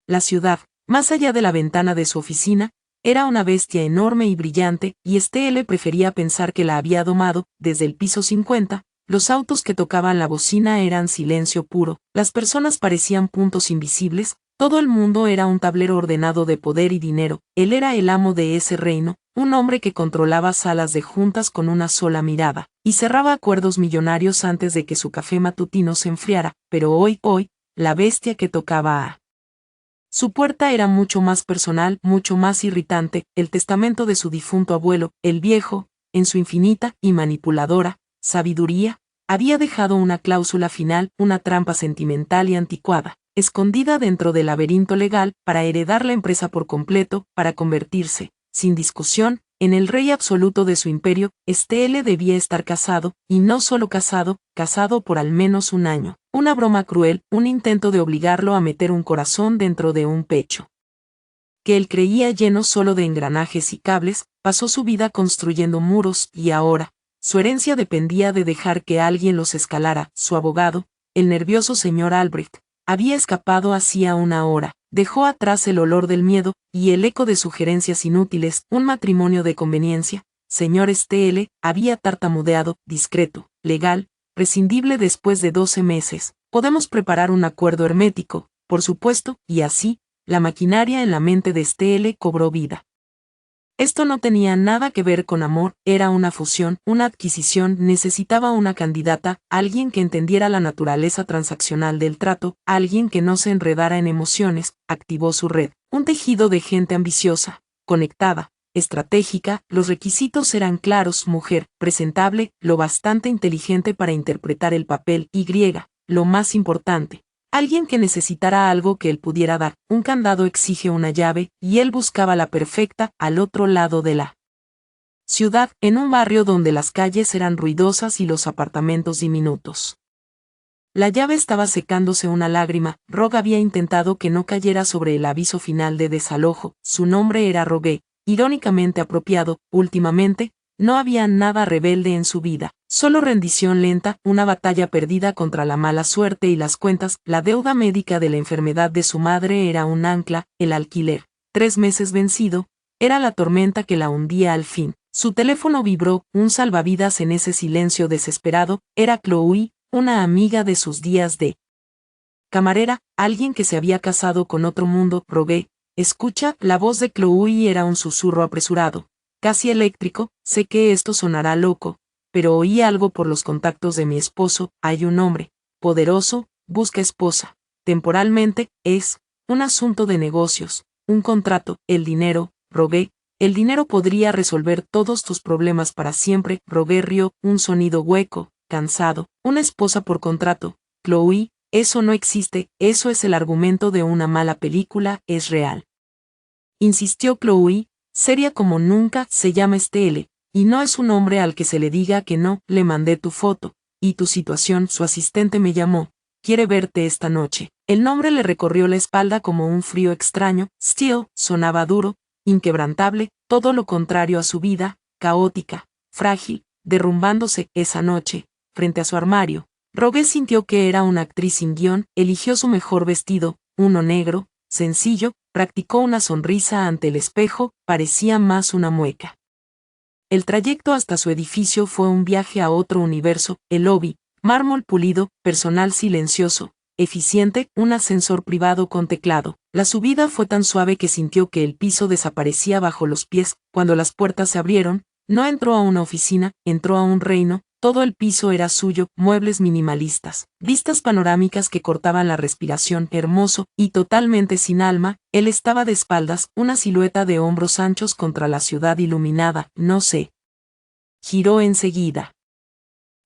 La ciudad, más allá de la ventana de su oficina, era una bestia enorme y brillante, y Estelle prefería pensar que la había domado. Desde el piso 50, los autos que tocaban la bocina eran silencio puro, las personas parecían puntos invisibles, todo el mundo era un tablero ordenado de poder y dinero. Él era el amo de ese reino, un hombre que controlaba salas de juntas con una sola mirada, y cerraba acuerdos millonarios antes de que su café matutino se enfriara. Pero hoy, la bestia que tocaba a su puerta era mucho más personal, mucho más irritante. El testamento de su difunto abuelo, el viejo, en su infinita y manipuladora sabiduría, había dejado una cláusula final, una trampa sentimental y anticuada, escondida dentro del laberinto legal, para heredar la empresa por completo, para convertirse, sin discusión, en el rey absoluto de su imperio. Estelle debía estar casado, y no solo casado, casado por al menos un año. Una broma cruel, un intento de obligarlo a meter un corazón dentro de un pecho que él creía lleno solo de engranajes y cables. Pasó su vida construyendo muros, y ahora, su herencia dependía de dejar que alguien los escalara. Su abogado, el nervioso señor Albrecht, había escapado hacía una hora. Dejó atrás el olor del miedo y el eco de sugerencias inútiles. Un matrimonio de conveniencia, señor Estelle, había tartamudeado, discreto, legal, prescindible después de 12 meses. Podemos preparar un acuerdo hermético, por supuesto, y así, la maquinaria en la mente de Estelle cobró vida. Esto no tenía nada que ver con amor, era una fusión, una adquisición. Necesitaba una candidata, alguien que entendiera la naturaleza transaccional del trato, alguien que no se enredara en emociones. Activó su red, un tejido de gente ambiciosa, conectada, estratégica. Los requisitos eran claros: mujer, presentable, lo bastante inteligente para interpretar el papel, y lo más importante, alguien que necesitara algo que él pudiera dar. Un candado exige una llave, y él buscaba la perfecta, al otro lado de la ciudad, en un barrio donde las calles eran ruidosas y los apartamentos diminutos. La llave estaba secándose una lágrima. Rogue había intentado que no cayera sobre el aviso final de desalojo. Su nombre era Rogue, irónicamente apropiado. Últimamente, no había nada rebelde en su vida, solo rendición lenta, una batalla perdida contra la mala suerte y las cuentas. La deuda médica de la enfermedad de su madre era un ancla, el alquiler, 3 meses vencido, era la tormenta que la hundía al fin. Su teléfono vibró, un salvavidas en ese silencio desesperado. Era Chloe, una amiga de sus días de camarera, alguien que se había casado con otro mundo. Rogue, escucha. La voz de Chloe era un susurro apresurado, casi eléctrico. Sé que esto sonará loco, pero oí algo por los contactos de mi esposo. Hay un hombre poderoso, busca esposa. Temporalmente, es un asunto de negocios, un contrato. El dinero, Rogue, el dinero podría resolver todos tus problemas para siempre. Rogue rió, un sonido hueco, cansado. Una esposa por contrato. Chloe, eso no existe, eso es el argumento de una mala película, es real. Insistió Chloe, seria como nunca. Se llama Estelle, y no es un hombre al que se le diga que no. Le mandé tu foto, y tu situación. Su asistente me llamó, quiere verte esta noche. El nombre le recorrió la espalda como un frío extraño. Steele sonaba duro, inquebrantable, todo lo contrario a su vida, caótica, frágil, derrumbándose. Esa noche, frente a su armario, Rogue sintió que era una actriz sin guión. Eligió su mejor vestido, uno negro, sencillo. Practicó una sonrisa ante el espejo, parecía más una mueca. El trayecto hasta su edificio fue un viaje a otro universo. El lobby, mármol pulido, personal silencioso, eficiente, un ascensor privado con teclado. La subida fue tan suave que sintió que el piso desaparecía bajo los pies. Cuando las puertas se abrieron, no entró a una oficina, entró a un reino. Todo el piso era suyo, muebles minimalistas, vistas panorámicas que cortaban la respiración. Hermoso, y totalmente sin alma. Él estaba de espaldas, una silueta de hombros anchos contra la ciudad iluminada. No sé. Giró enseguida.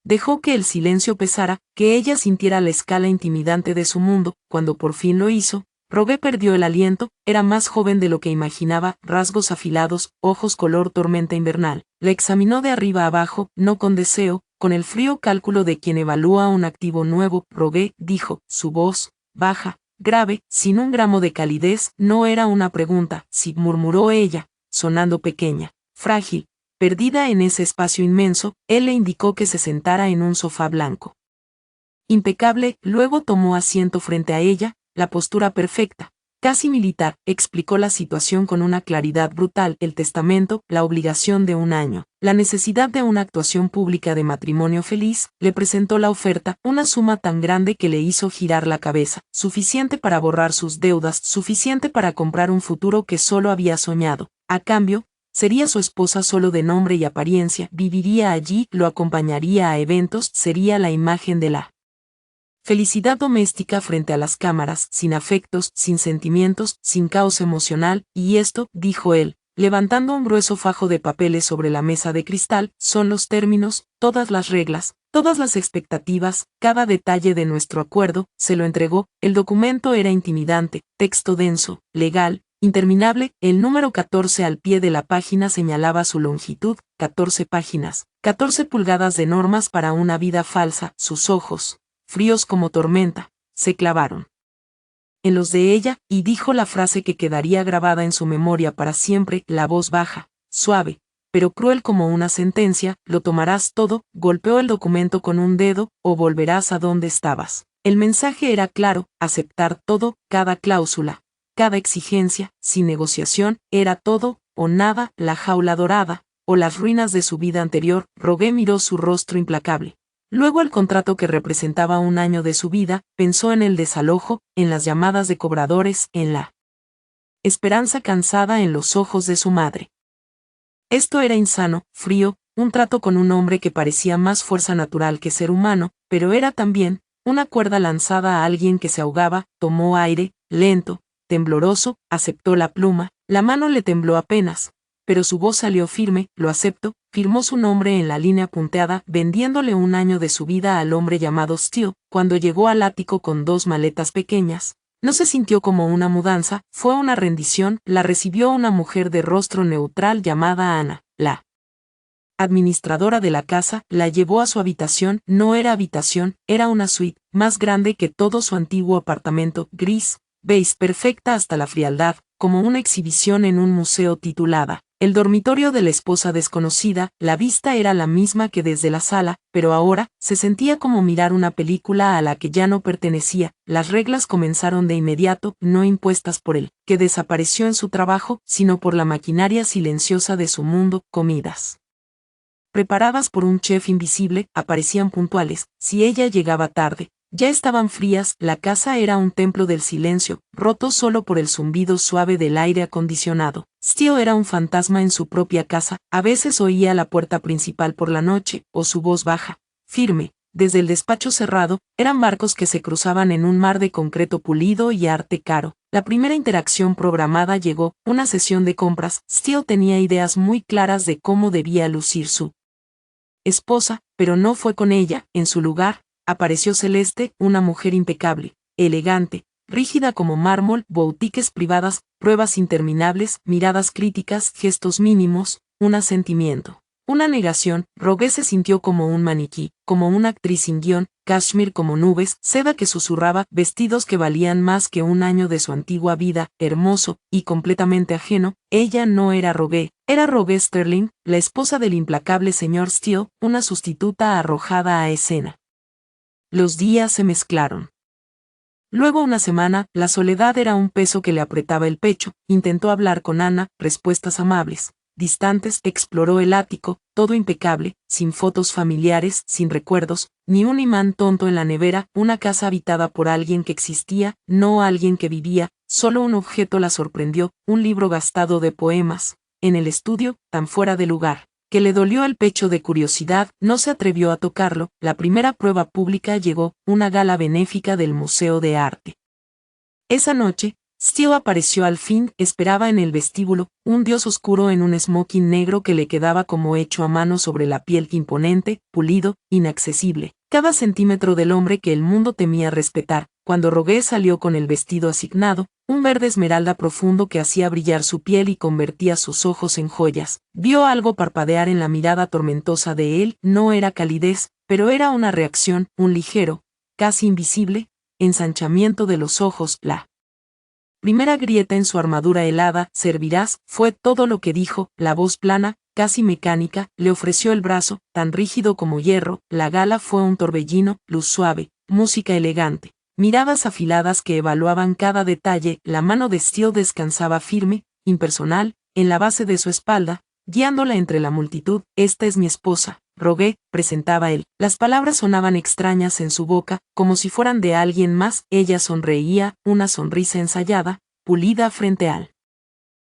Dejó que el silencio pesara, que ella sintiera la escala intimidante de su mundo. Cuando por fin lo hizo, Rogue perdió el aliento. Era más joven de lo que imaginaba, rasgos afilados, ojos color tormenta invernal. La examinó de arriba abajo, no con deseo, con el frío cálculo de quien evalúa un activo nuevo. Rogue, dijo, su voz, baja, grave, sin un gramo de calidez. No era una pregunta, sí, murmuró ella, sonando pequeña, frágil, perdida en ese espacio inmenso. Él le indicó que se sentara en un sofá blanco, impecable. Luego tomó asiento frente a ella, la postura perfecta, casi militar, explicó la situación con una claridad brutal: el testamento, la obligación de un año, la necesidad de una actuación pública de matrimonio feliz. Le presentó la oferta, una suma tan grande que le hizo girar la cabeza, suficiente para borrar sus deudas, suficiente para comprar un futuro que solo había soñado. A cambio, sería su esposa solo de nombre y apariencia, viviría allí, lo acompañaría a eventos, sería la imagen de la felicidad doméstica frente a las cámaras, sin afectos, sin sentimientos, sin caos emocional. Y esto, dijo él, levantando un grueso fajo de papeles sobre la mesa de cristal, son los términos, todas las reglas, todas las expectativas, cada detalle de nuestro acuerdo. Se lo entregó. El documento era intimidante, texto denso, legal, interminable. El número 14 al pie de la página señalaba su longitud: 14 páginas, 14 pulgadas de normas para una vida falsa. Sus ojos, fríos como tormenta, se clavaron en los de ella, y dijo la frase que quedaría grabada en su memoria para siempre: la voz baja, suave, pero cruel como una sentencia: lo tomarás todo. Golpeó el documento con un dedo, o volverás a donde estabas. El mensaje era claro: aceptar todo, cada cláusula, cada exigencia, sin negociación. Era todo o nada, la jaula dorada, o las ruinas de su vida anterior. Rogué miró su rostro implacable. Luego el contrato que representaba un año de su vida, pensó en el desalojo, en las llamadas de cobradores, en la esperanza cansada en los ojos de su madre. Esto era insano, frío, un trato con un hombre que parecía más fuerza natural que ser humano, pero era también una cuerda lanzada a alguien que se ahogaba. Tomó aire, lento, tembloroso, aceptó la pluma, la mano le tembló apenas, pero su voz salió firme: lo acepto. Firmó su nombre en la línea punteada, vendiéndole un año de su vida al hombre llamado Steele. Cuando llegó al ático con 2 maletas pequeñas, no se sintió como una mudanza, fue una rendición. La recibió una mujer de rostro neutral llamada Ana, la administradora de la casa. La llevó a su habitación. No era habitación, era una suite, más grande que todo su antiguo apartamento, gris, beige, perfecta hasta la frialdad, como una exhibición en un museo. Titulada El dormitorio de la esposa desconocida. La vista era la misma que desde la sala, pero ahora se sentía como mirar una película a la que ya no pertenecía. Las reglas comenzaron de inmediato, no impuestas por él, que desapareció en su trabajo, sino por la maquinaria silenciosa de su mundo. Comidas preparadas por un chef invisible, aparecían puntuales. Si ella llegaba tarde, ya estaban frías. La casa era un templo del silencio, roto solo por el zumbido suave del aire acondicionado. Steele era un fantasma en su propia casa. A veces oía la puerta principal por la noche, o su voz baja, firme, desde el despacho cerrado. Eran barcos que se cruzaban en un mar de concreto pulido y arte caro. La primera interacción programada llegó, una sesión de compras. Steele tenía ideas muy claras de cómo debía lucir su esposa, pero no fue con ella. En su lugar, apareció Celeste, una mujer impecable, elegante, rígida como mármol. Boutiques privadas, pruebas interminables, miradas críticas, gestos mínimos, un asentimiento, una negación. Rogué se sintió como un maniquí, como una actriz sin guión, cashmere como nubes, seda que susurraba, vestidos que valían más que un año de su antigua vida, hermoso y completamente ajeno. Ella no era Rogué, era Rogué Sterling, la esposa del implacable señor Steele, una sustituta arrojada a escena. Los días se mezclaron. Luego una semana, la soledad era un peso que le apretaba el pecho. Intentó hablar con Ana, respuestas amables, distantes. Exploró el ático, todo impecable, sin fotos familiares, sin recuerdos, ni un imán tonto en la nevera. Una casa habitada por alguien que existía, no alguien que vivía. Solo un objeto la sorprendió: un libro gastado de poemas. En el estudio, tan fuera de lugar, que le dolió el pecho de curiosidad. No se atrevió a tocarlo. La primera prueba pública llegó, una gala benéfica del Museo de Arte. Esa noche, Steele apareció al fin. Esperaba en el vestíbulo, un dios oscuro en un smoking negro que le quedaba como hecho a mano sobre la piel, imponente, pulido, inaccesible, cada centímetro del hombre que el mundo temía respetar. Cuando Rogué salió con el vestido asignado, un verde esmeralda profundo que hacía brillar su piel y convertía sus ojos en joyas, vio algo parpadear en la mirada tormentosa de él. No era calidez, pero era una reacción, un ligero, casi invisible, ensanchamiento de los ojos. La primera grieta en su armadura helada: servirás, fue todo lo que dijo. La voz plana, casi mecánica, le ofreció el brazo, tan rígido como hierro. La gala fue un torbellino, luz suave, música elegante, Miradas afiladas que evaluaban cada detalle. La mano de Steele descansaba firme, impersonal, en la base de su espalda, guiándola entre la multitud. «Esta es mi esposa, Rogue», presentaba él. Las palabras sonaban extrañas en su boca, como si fueran de alguien más. Ella sonreía, una sonrisa ensayada, pulida frente al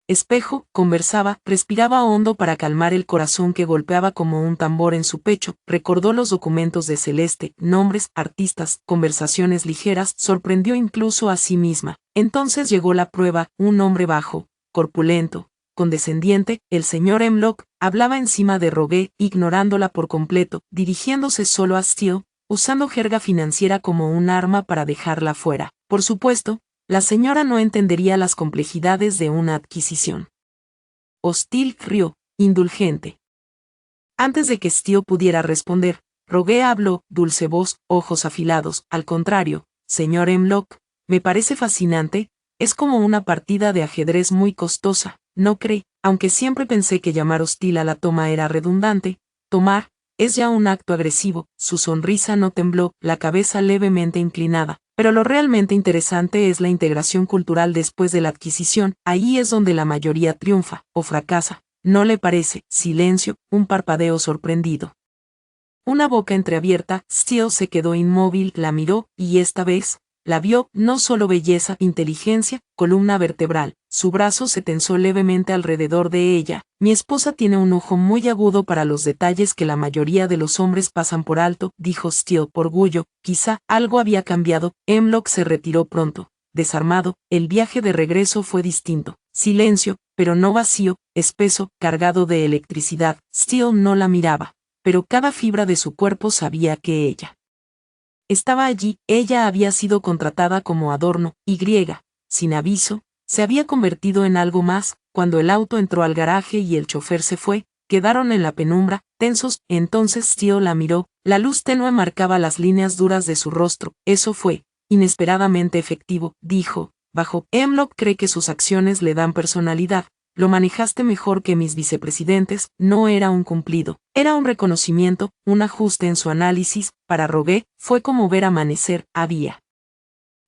espejo, conversaba, respiraba hondo para calmar el corazón que golpeaba como un tambor en su pecho. Recordó los documentos de Celeste, nombres, artistas, conversaciones ligeras, sorprendió incluso a sí misma. Entonces llegó la prueba. Un hombre bajo, corpulento, condescendiente, el señor Hemlock, hablaba encima de Rogue, ignorándola por completo, dirigiéndose solo a Steele, usando jerga financiera como un arma para dejarla fuera. Por supuesto, la señora no entendería las complejidades de una adquisición. Steele rió, indulgente. Antes de que Steele pudiera responder, Rogue habló, dulce voz, ojos afilados. «Al contrario, señor Hemlock, me parece fascinante, es como una partida de ajedrez muy costosa, ¿no cree?» Aunque siempre pensé que llamar hostil a la toma era redundante, tomar es ya un acto agresivo. Su sonrisa no tembló, la cabeza levemente inclinada. «Pero lo realmente interesante es la integración cultural después de la adquisición. Ahí es donde la mayoría triunfa, o fracasa. ¿No le parece?» Silencio, un parpadeo sorprendido. Una boca entreabierta. Steele se quedó inmóvil, la miró, y esta vez la vio. No solo belleza, inteligencia, columna vertebral. Su brazo se tensó levemente alrededor de ella. «Mi esposa tiene un ojo muy agudo para los detalles que la mayoría de los hombres pasan por alto», dijo Steele por orgullo. Quizá algo había cambiado. Hemlock se retiró pronto, desarmado. El viaje de regreso fue distinto. Silencio, pero no vacío, espeso, cargado de electricidad. Steele no la miraba, pero cada fibra de su cuerpo sabía que ella estaba allí. Ella había sido contratada como adorno, y sin aviso, se había convertido en algo más. Cuando el auto entró al garaje y el chofer se fue, quedaron en la penumbra, tensos. Entonces Steele la miró, la luz tenue marcaba las líneas duras de su rostro. «Eso fue inesperadamente efectivo», dijo, bajo. «Hemlock cree que sus acciones le dan personalidad. Lo manejaste mejor que mis vicepresidentes». No era un cumplido, era un reconocimiento, un ajuste en su análisis. Para Rogue, fue como ver amanecer. Había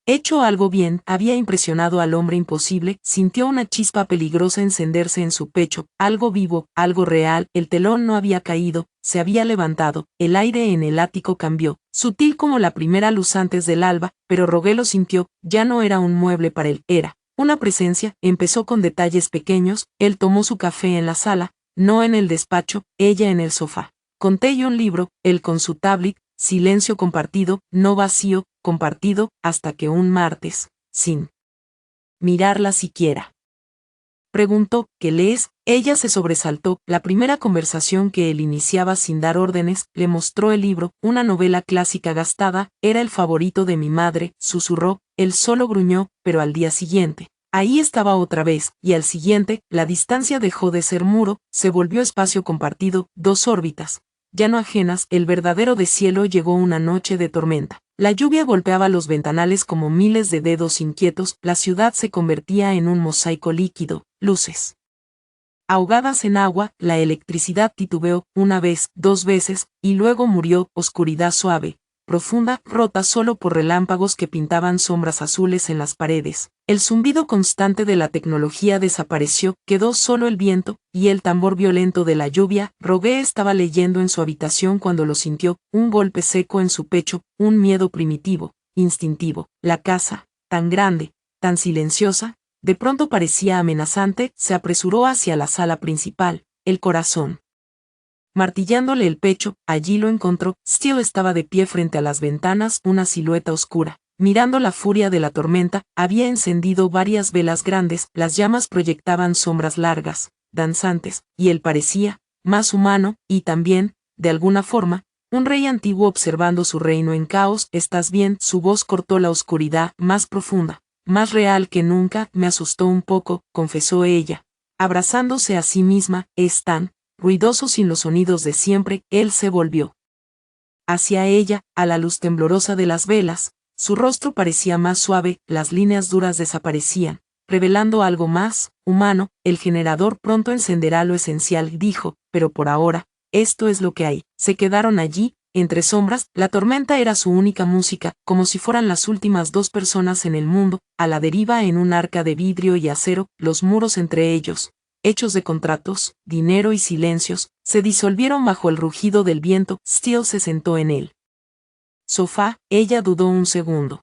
hecho algo bien, había impresionado al hombre imposible. Sintió una chispa peligrosa encenderse en su pecho, algo vivo, algo real. El telón no había caído, se había levantado. El aire en el ático cambió, sutil como la primera luz antes del alba, pero Rogue lo sintió. Ya no era un mueble para él, era una presencia. Empezó con detalles pequeños. Él tomó su café en la sala, no en el despacho, ella en el sofá, con té y un libro, él con su tablet. Silencio compartido, no vacío, compartido, hasta que un martes, sin mirarla siquiera, preguntó: «¿Qué lees?». Ella se sobresaltó. La primera conversación que él iniciaba sin dar órdenes. Le mostró el libro, una novela clásica gastada. «Era el favorito de mi madre», susurró. Él solo gruñó, pero al día siguiente, ahí estaba otra vez, y al siguiente, la distancia dejó de ser muro, se volvió espacio compartido, dos órbitas ya no ajenas. El verdadero deshielo llegó una noche de tormenta. La lluvia golpeaba los ventanales como miles de dedos inquietos. La ciudad se convertía en un mosaico líquido, luces ahogadas en agua. La electricidad titubeó, una vez, dos veces, y luego murió. Oscuridad suave, profunda, rota solo por relámpagos que pintaban sombras azules en las paredes. El zumbido constante de la tecnología desapareció, quedó solo el viento y el tambor violento de la lluvia. Rogue estaba leyendo en su habitación cuando lo sintió, un golpe seco en su pecho, un miedo primitivo, instintivo. La casa, tan grande, tan silenciosa, de pronto parecía amenazante. Se apresuró hacia la sala principal, el corazón martillándole el pecho. Allí lo encontró. Steele estaba de pie frente a las ventanas, una silueta oscura, mirando la furia de la tormenta. Había encendido varias velas grandes, las llamas proyectaban sombras largas, danzantes, y él parecía más humano, y también, de alguna forma, un rey antiguo observando su reino en caos. «¿Estás bien?». Su voz cortó la oscuridad, más profunda, más real que nunca. «Me asustó un poco», confesó ella, abrazándose a sí misma. «Es tan ruidoso sin los sonidos de siempre». Él se volvió hacia ella, a la luz temblorosa de las velas. Su rostro parecía más suave, las líneas duras desaparecían, revelando algo más humano. «El generador pronto encenderá lo esencial», dijo, «pero por ahora, esto es lo que hay». Se quedaron allí, entre sombras, la tormenta era su única música, como si fueran las últimas dos personas en el mundo, a la deriva en un arca de vidrio y acero, los muros entre ellos, hechos de contratos, dinero y silencios, se disolvieron bajo el rugido del viento. Steele se sentó en el sofá, ella dudó un segundo.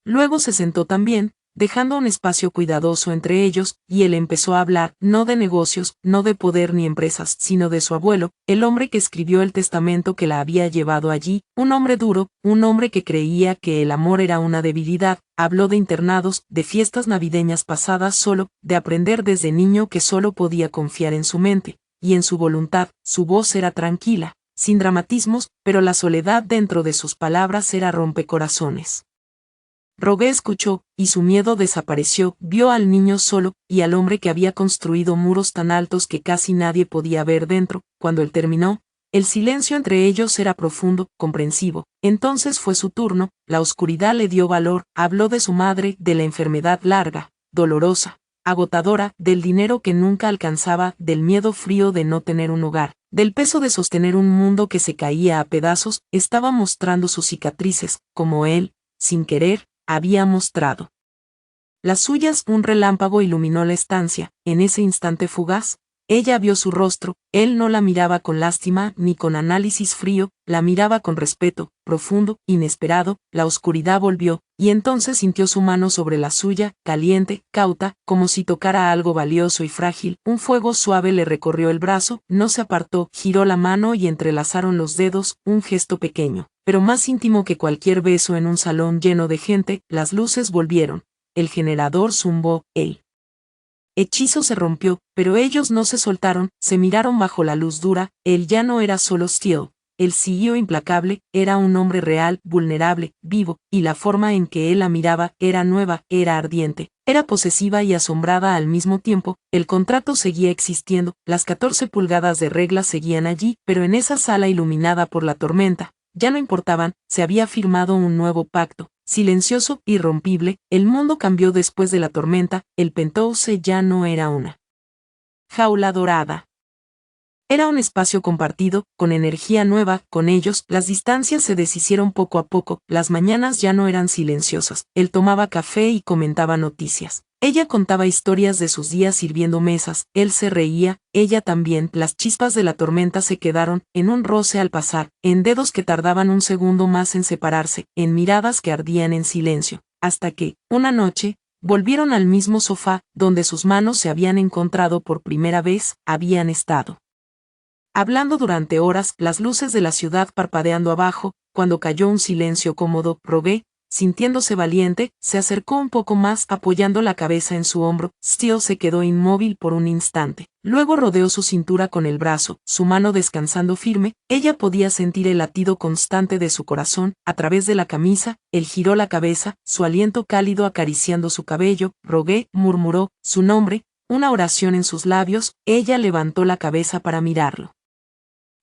Luego se sentó también, dejando un espacio cuidadoso entre ellos, y él empezó a hablar, no de negocios, no de poder ni empresas, sino de su abuelo, el hombre que escribió el testamento que la había llevado allí, un hombre duro, un hombre que creía que el amor era una debilidad. Habló de internados, de fiestas navideñas pasadas solo, de aprender desde niño que solo podía confiar en su mente, y en su voluntad. Su voz era tranquila, sin dramatismos, pero la soledad dentro de sus palabras era rompecorazones. Rogue escuchó, y su miedo desapareció. Vio al niño solo, y al hombre que había construido muros tan altos que casi nadie podía ver dentro. Cuando él terminó, el silencio entre ellos era profundo, comprensivo. Entonces fue su turno, la oscuridad le dio valor, habló de su madre, de la enfermedad larga, dolorosa, agotadora, del dinero que nunca alcanzaba, del miedo frío de no tener un hogar, del peso de sostener un mundo que se caía a pedazos. Estaba mostrando sus cicatrices, como él, sin querer, había mostrado las suyas. Un relámpago iluminó la estancia. En ese instante fugaz, ella vio su rostro. Él no la miraba con lástima ni con análisis frío, la miraba con respeto, profundo, inesperado. La oscuridad volvió, y entonces sintió su mano sobre la suya, caliente, cauta, como si tocara algo valioso y frágil. Un fuego suave le recorrió el brazo, no se apartó, giró la mano y entrelazaron los dedos, un gesto pequeño, pero más íntimo que cualquier beso en un salón lleno de gente. Las luces volvieron. El generador zumbó, el hechizo se rompió, pero ellos no se soltaron, se miraron bajo la luz dura. Él ya no era solo Steele, el CEO implacable, era un hombre real, vulnerable, vivo, y la forma en que él la miraba era nueva, era ardiente, era posesiva y asombrada al mismo tiempo. El contrato seguía existiendo, las 14 pulgadas de reglas seguían allí, pero en esa sala iluminada por la tormenta, ya no importaban. Se había firmado un nuevo pacto, silencioso, irrompible. El mundo cambió después de la tormenta. El penthouse ya no era una jaula dorada. Era un espacio compartido, con energía nueva. Con ellos, las distancias se deshicieron poco a poco. Las mañanas ya no eran silenciosas. Él tomaba café y comentaba noticias. Ella contaba historias de sus días sirviendo mesas. Él se reía, ella también. Las chispas de la tormenta se quedaron en un roce al pasar, en dedos que tardaban un segundo más en separarse, en miradas que ardían en silencio, hasta que, una noche, volvieron al mismo sofá, donde sus manos se habían encontrado por primera vez. Habían estado hablando durante horas, las luces de la ciudad parpadeando abajo. Cuando cayó un silencio cómodo, Rogue, sintiéndose valiente, se acercó un poco más, apoyando la cabeza en su hombro. Steele se quedó inmóvil por un instante. Luego rodeó su cintura con el brazo, su mano descansando firme. Ella podía sentir el latido constante de su corazón a través de la camisa. Él giró la cabeza, su aliento cálido acariciando su cabello. Rogue murmuró su nombre, una oración en sus labios. Ella levantó la cabeza para mirarlo.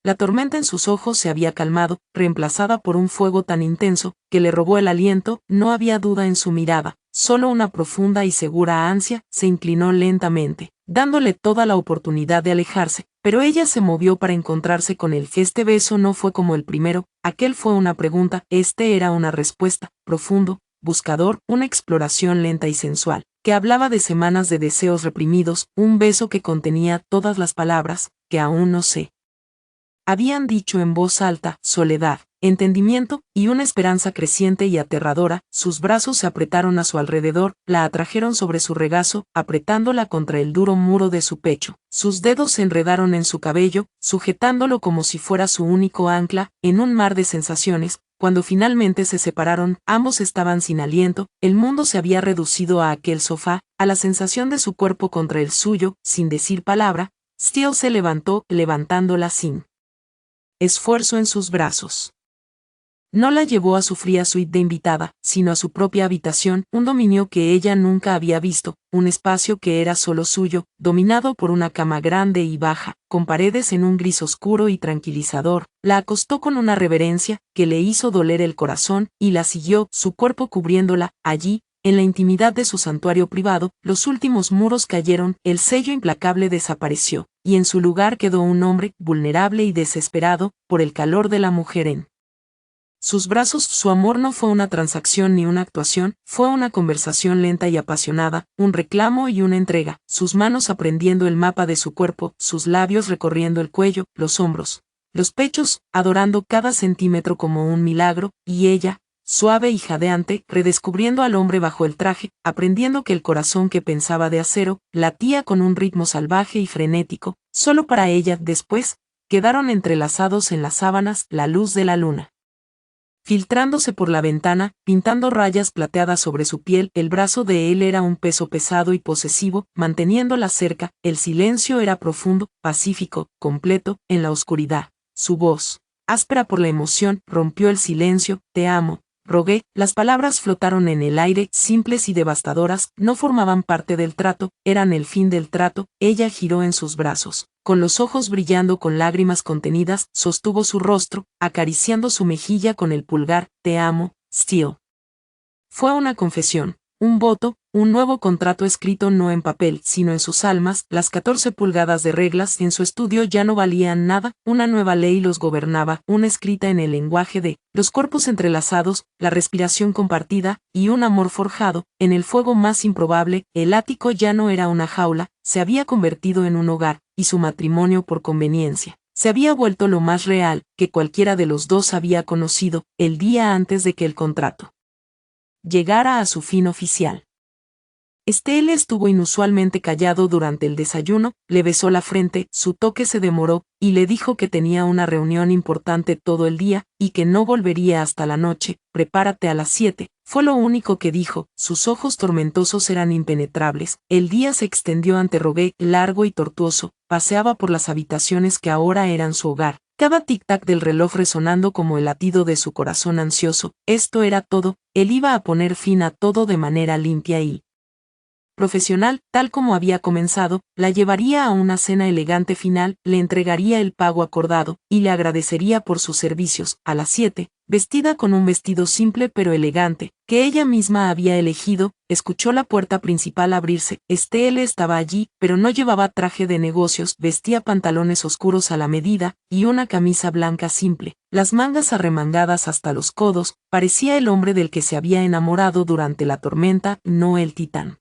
La tormenta en sus ojos se había calmado, reemplazada por un fuego tan intenso, que le robó el aliento. No había duda en su mirada, solo una profunda y segura ansia. Se inclinó lentamente, dándole toda la oportunidad de alejarse, pero ella se movió para encontrarse con él. Este beso no fue como el primero, aquel fue una pregunta, este era una respuesta, profundo, buscador, una exploración lenta y sensual, que hablaba de semanas de deseos reprimidos. Un beso que contenía todas las palabras, que aún no sé. Habían dicho en voz alta, soledad, entendimiento, y una esperanza creciente y aterradora. Sus brazos se apretaron a su alrededor, la atrajeron sobre su regazo, apretándola contra el duro muro de su pecho. Sus dedos se enredaron en su cabello, sujetándolo como si fuera su único ancla, en un mar de sensaciones. Cuando finalmente se separaron, ambos estaban sin aliento. El mundo se había reducido a aquel sofá, a la sensación de su cuerpo contra el suyo. Sin decir palabra, Steele se levantó, levantándola sin esfuerzo en sus brazos. No la llevó a su fría suite de invitada, sino a su propia habitación, un dominio que ella nunca había visto, un espacio que era solo suyo, dominado por una cama grande y baja, con paredes en un gris oscuro y tranquilizador. La acostó con una reverencia que le hizo doler el corazón, y la siguió, su cuerpo cubriéndola. Allí, en la intimidad de su santuario privado, los últimos muros cayeron, el sello implacable desapareció, y en su lugar quedó un hombre vulnerable y desesperado por el calor de la mujer en sus brazos. Su amor no fue una transacción ni una actuación, fue una conversación lenta y apasionada, un reclamo y una entrega, sus manos aprendiendo el mapa de su cuerpo, sus labios recorriendo el cuello, los hombros, los pechos, adorando cada centímetro como un milagro, y ella, suave y jadeante, redescubriendo al hombre bajo el traje, aprendiendo que el corazón que pensaba de acero, latía con un ritmo salvaje y frenético, solo para ella. Después, quedaron entrelazados en las sábanas, la luz de la luna filtrándose por la ventana, pintando rayas plateadas sobre su piel. El brazo de él era un peso pesado y posesivo, manteniéndola cerca. El silencio era profundo, pacífico, completo, en la oscuridad. Su voz, áspera por la emoción, rompió el silencio. Te amo, rogué. Las palabras flotaron en el aire, simples y devastadoras, no formaban parte del trato, eran el fin del trato. Ella giró en sus brazos. Con los ojos brillando con lágrimas contenidas, sostuvo su rostro, acariciando su mejilla con el pulgar. Te amo, Steele. Fue una confesión, un voto, un nuevo contrato escrito no en papel, sino en sus almas. Las 14 pulgadas de reglas en su estudio ya no valían nada, una nueva ley los gobernaba, una escrita en el lenguaje de los cuerpos entrelazados, la respiración compartida, y un amor forjado, en el fuego más improbable. El ático ya no era una jaula, se había convertido en un hogar, y su matrimonio por conveniencia se había vuelto lo más real que cualquiera de los dos había conocido, el día antes de que el contrato llegara a su fin oficial. Estelle estuvo inusualmente callado durante el desayuno, le besó la frente, su toque se demoró, y le dijo que tenía una reunión importante todo el día, y que no volvería hasta la noche. Prepárate a las 7, fue lo único que dijo. Sus ojos tormentosos eran impenetrables. El día se extendió ante Rogue, largo y tortuoso, paseaba por las habitaciones que ahora eran su hogar, cada tic-tac del reloj resonando como el latido de su corazón ansioso. Esto era todo, él iba a poner fin a todo de manera limpia y profesional, tal como había comenzado. La llevaría a una cena elegante final, le entregaría el pago acordado, y le agradecería por sus servicios. A las 7, vestida con un vestido simple pero elegante, que ella misma había elegido, escuchó la puerta principal abrirse. Estelle estaba allí, pero no llevaba traje de negocios, vestía pantalones oscuros a la medida, y una camisa blanca simple, las mangas arremangadas hasta los codos. Parecía el hombre del que se había enamorado durante la tormenta, no el titán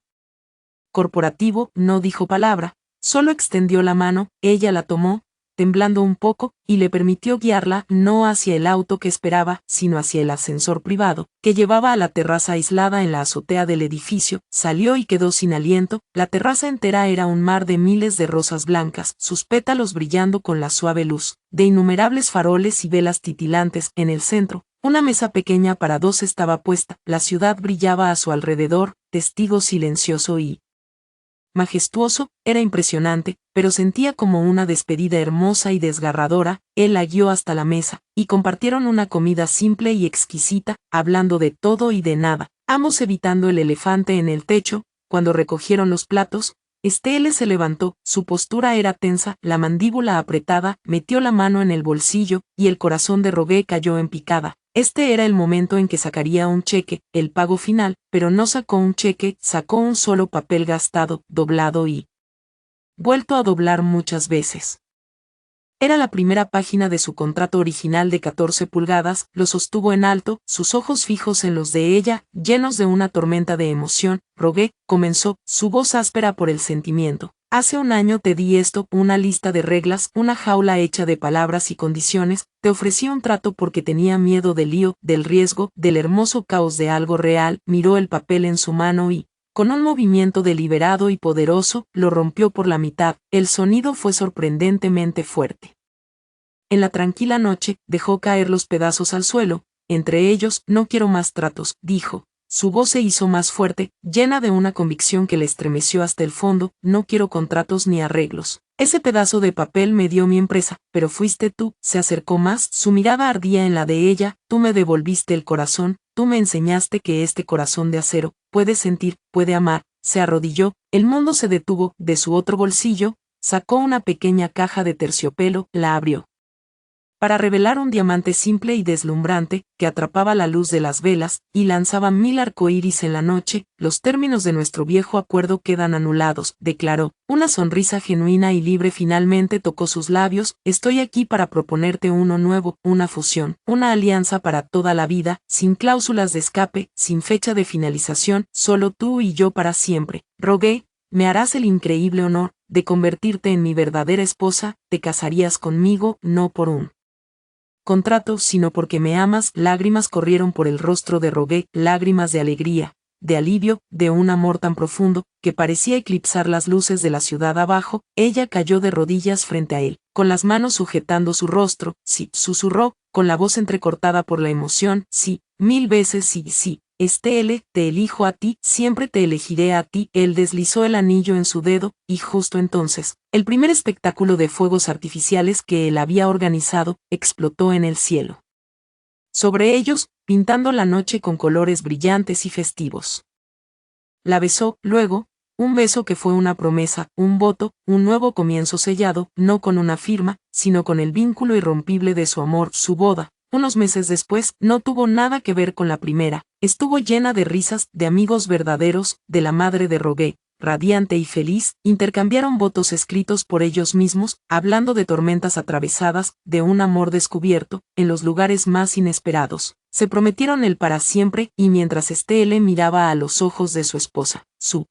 corporativo. No dijo palabra, solo extendió la mano. Ella la tomó, temblando un poco, y le permitió guiarla no hacia el auto que esperaba, sino hacia el ascensor privado, que llevaba a la terraza aislada en la azotea del edificio. Salió y quedó sin aliento. La terraza entera era un mar de miles de rosas blancas, sus pétalos brillando con la suave luz de innumerables faroles y velas titilantes. En el centro, una mesa pequeña para dos estaba puesta. La ciudad brillaba a su alrededor, testigo silencioso y majestuoso. Era impresionante, pero sentía como una despedida hermosa y desgarradora. Él la guió hasta la mesa, y compartieron una comida simple y exquisita, hablando de todo y de nada, ambos evitando el elefante en el techo. Cuando recogieron los platos, Estelle se levantó, su postura era tensa, la mandíbula apretada, metió la mano en el bolsillo, y el corazón de Rogue cayó en picada. Este era el momento en que sacaría un cheque, el pago final, pero no sacó un cheque, sacó un solo papel gastado, doblado y vuelto a doblar muchas veces. Era la primera página de su contrato original de 14 pulgadas, lo sostuvo en alto, sus ojos fijos en los de ella, llenos de una tormenta de emoción. Rogue, comenzó, su voz áspera por el sentimiento. Hace un año te di esto, una lista de reglas, una jaula hecha de palabras y condiciones. Te ofrecí un trato porque tenía miedo del lío, del riesgo, del hermoso caos de algo real. Miró el papel en su mano y, con un movimiento deliberado y poderoso, lo rompió por la mitad. El sonido fue sorprendentemente fuerte. En la tranquila noche, dejó caer los pedazos al suelo. Entre ellos, no quiero más tratos, dijo. Su voz se hizo más fuerte, llena de una convicción que le estremeció hasta el fondo. No quiero contratos ni arreglos. Ese pedazo de papel me dio mi empresa, pero fuiste tú. Se acercó más, su mirada ardía en la de ella. Tú me devolviste el corazón, tú me enseñaste que este corazón de acero puede sentir, puede amar. Se arrodilló, el mundo se detuvo. De su otro bolsillo, sacó una pequeña caja de terciopelo, la abrió. para revelar un diamante simple y deslumbrante, que atrapaba la luz de las velas, y lanzaba 1000 arcoíris en la noche. Los términos de nuestro viejo acuerdo quedan anulados, declaró. Una sonrisa genuina y libre finalmente tocó sus labios. Estoy aquí para proponerte uno nuevo, una fusión, una alianza para toda la vida, sin cláusulas de escape, sin fecha de finalización, solo tú y yo para siempre. Rogué, me harás el increíble honor de convertirte en mi verdadera esposa, te casarías conmigo, no por un contrato, sino porque me amas. Lágrimas corrieron por el rostro de Rogué, lágrimas de alegría, de alivio, de un amor tan profundo, que parecía eclipsar las luces de la ciudad abajo. Ella cayó de rodillas frente a él, con las manos sujetando su rostro. Sí, susurró, con la voz entrecortada por la emoción, sí, 1000 veces sí, sí. Estelle, te elijo a ti, siempre te elegiré a ti. Él deslizó el anillo en su dedo, y justo entonces, el primer espectáculo de fuegos artificiales que él había organizado, explotó en el cielo. Sobre ellos, pintando la noche con colores brillantes y festivos. La besó, luego, un beso que fue una promesa, un voto, un nuevo comienzo sellado, no con una firma, sino con el vínculo irrompible de su amor. Su boda, unos meses después, no tuvo nada que ver con la primera, estuvo llena de risas, de amigos verdaderos, de la madre de Rogué, radiante y feliz, intercambiaron votos escritos por ellos mismos, hablando de tormentas atravesadas, de un amor descubierto, en los lugares más inesperados. Se prometieron el para siempre, y mientras Estelle miraba a los ojos de su esposa, su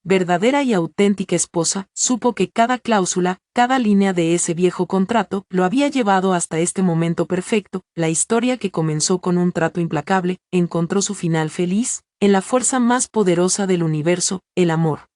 verdadera y auténtica esposa, supo que cada cláusula, cada línea de ese viejo contrato, lo había llevado hasta este momento perfecto. La historia que comenzó con un trato implacable, encontró su final feliz, en la fuerza más poderosa del universo, el amor.